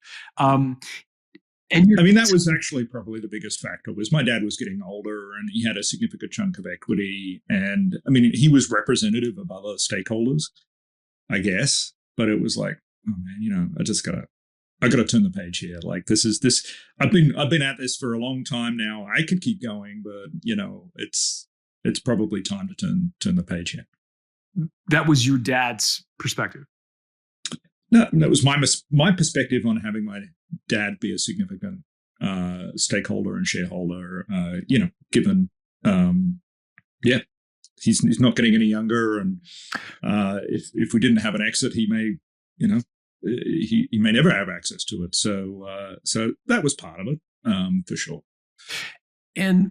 That was actually probably the biggest factor. Was my dad was getting older, and he had a significant chunk of equity, and I mean, he was representative of other stakeholders, I guess. But it was like, oh man, I gotta turn the page here. Like, this. I've been at this for a long time now. I could keep going, but it's probably time to turn the page here. That was your dad's perspective. No, that was my perspective on having my dad be a significant stakeholder and shareholder. Given, he's not getting any younger, and if we didn't have an exit, he may, he may never have access to it. So that was part of it, for sure. And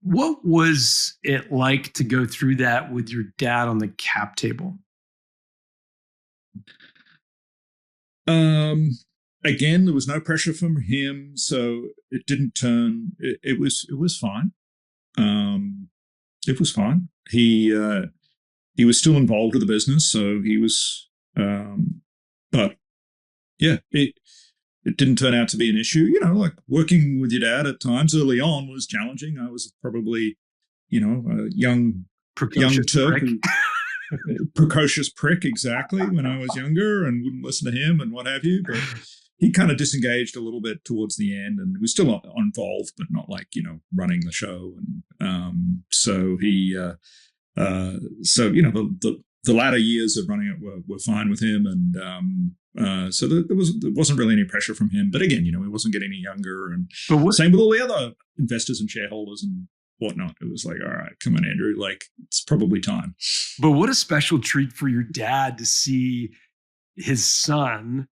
what was it like to go through that with your dad on the cap table? Again, there was no pressure from him, so it didn't turn. It was fine. It was fine. He was still involved with the business, so he was. But yeah, it didn't turn out to be an issue. Like, working with your dad at times early on was challenging. I was probably, a young Turk. Precocious prick, exactly, when I was younger, and wouldn't listen to him and what have you. But he kind of disengaged a little bit towards the end, and was still involved, but not like, running the show. And so he, the the latter years of running it were fine with him, and so there wasn't really any pressure from him. But again, he wasn't getting any younger, and same with all the other investors and shareholders and whatnot. It was like, all right, come on, Andrew, like it's probably time. But what a special treat for your dad to see his son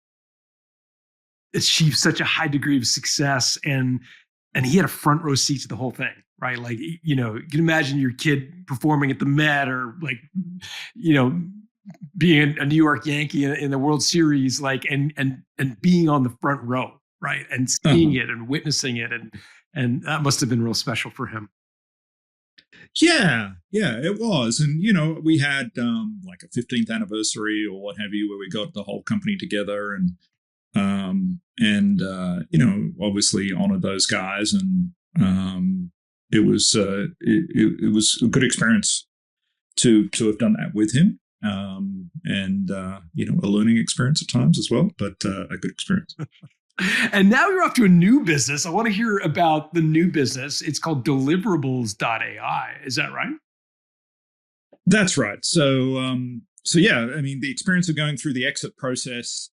achieve such a high degree of success, and he had a front row seat to the whole thing, right? Like, you can imagine your kid performing at the Met, or like, being a New York Yankee in the World Series, like, and being on the front row, right? And seeing it and witnessing it. And that must have been real special for him. Yeah, it was. And, we had like a 15th anniversary or what have you, where we got the whole company together and obviously honored those guys. And it was a good experience to have done that with him. A learning experience at times as well, but a good experience. And now you're off to a new business. I want to hear about the new business. It's called deliverables.ai. Is that right? That's right. So yeah, I mean, the experience of going through the exit process,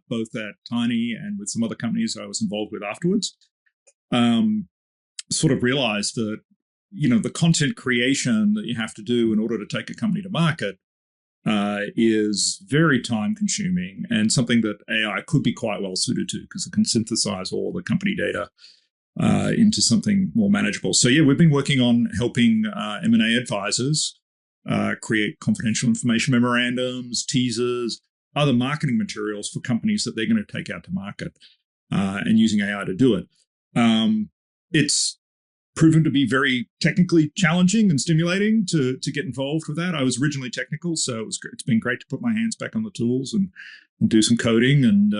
both at Tiny and with some other companies I was involved with afterwards, sort of realized that, the content creation that you have to do in order to take a company to market is very time consuming, and something that AI could be quite well suited to, because it can synthesize all the company data into something more manageable. So yeah, we've been working on helping M&A advisors create confidential information memorandums, teasers, other marketing materials for companies that they're going to take out to market, and using AI to do it. It's proven to be very technically challenging and stimulating to get involved with that. I was originally technical, so it's been great to put my hands back on the tools and do some coding. And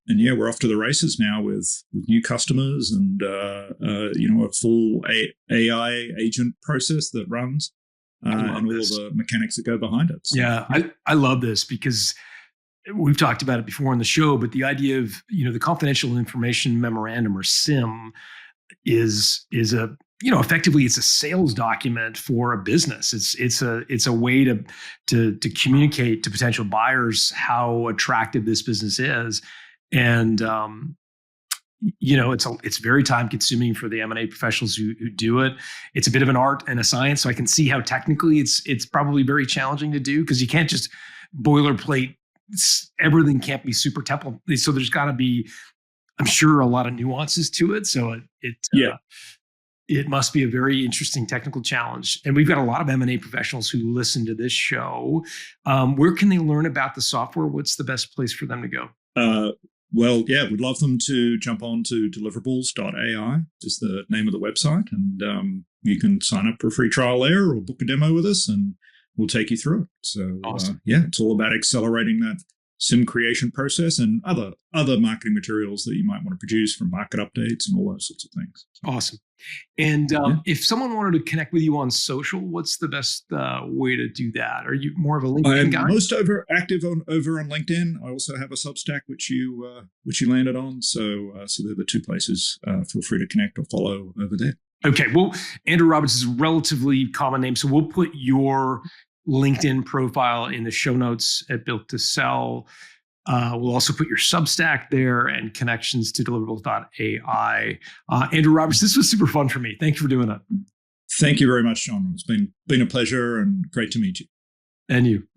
yeah, we're off to the races now with new customers and a full AI agent process that runs and all the mechanics that go behind it. So, yeah, I love this, because we've talked about it before on the show, but the idea of, the confidential information memorandum, or SIM, is a, effectively it's a sales document for a business. It's a way to communicate to potential buyers how attractive this business is. And it's very time consuming for the M&A professionals who do it. It's a bit of an art and a science. So I can see how technically it's probably very challenging to do, because you can't just boilerplate. Everything can't be super template. So there's got to be, I'm sure, a lot of nuances to it. So it must be a very interesting technical challenge. And we've got a lot of M&A professionals who listen to this show. Where can they learn about the software? What's the best place for them to go? Well, yeah, we'd love them to jump on to deliverables.ai is the name of the website. And you can sign up for a free trial there or book a demo with us, and we'll take you through it. So awesome. It's all about accelerating that SIM creation process and other marketing materials that you might want to produce, from market updates and all those sorts of things. Awesome. And if someone wanted to connect with you on social, what's the best way to do that? Are you more of a LinkedIn guy? I'm most active over on LinkedIn. I also have a Substack which you landed on. So they're the two places. Feel free to connect or follow over there. Okay. Well, Andrew Roberts is a relatively common name, so we'll put your LinkedIn profile in the show notes at Built to Sell. We'll also put your Substack there and connections to deliverables.ai. Andrew Roberts, this was super fun for me. Thank you for doing that. Thank you very much, John. It's been a pleasure and great to meet you. And you.